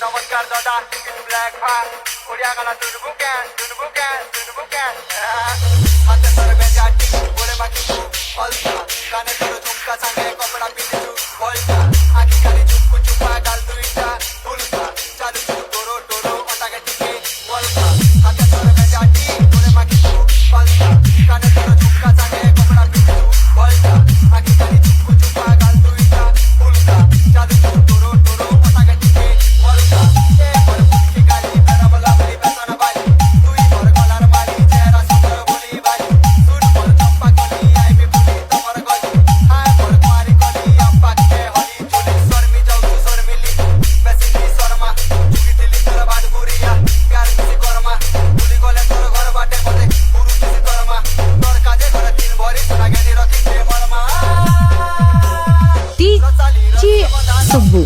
নমস্কার দাদা কিছু ব্ল্যাক ভাই ওড়িয়া গানা শুনবো কেন হাতে ধরে বেজা টিক বলে বাকি তু অলকা কানে ধরে ঝুমকা সাঙ্গে কপড়া পিঁধেছু বলকা আঁকি কানে চুপকু চুপা গাল দুইটা উল্কা চালু চুলু টোরো টোরো ওটাকে টিকে বলকা হাতে ধরে বেজা টিক বলে বাকি তু অলকা কানে ধরে ঝুমকা সাঙ্গে কপড়া পিঁধেছু বলকা আঁকি কানে চুপকু চুপা গাল দুইটা উল্কা চালু চুলু টোরো টোরো ওটাকে টিকে বলকা এ বলে মুখি গালি বেড়া বলা বলি বেসনা বালি তুই বড় গলার মারি চেহারা সুন্দর বলি বালি সুর বল চম্পা কলি আইবি বলি তোমার গলি হায় বড় মারি কলি আম্পাকে হলি চুলি শর্মি যাও শর্মিলি বেসিলি শর্মা চুকি দিলি তোর বাদ গুরিয়া প্যার মিশি করমা গুলি গলে তোর ঘর বাটে মতে গুরু দিছি করমা তোর কাজে ঘরে তিন ভরি সোনা গেনি রখিছে মরমা DJ Subbu.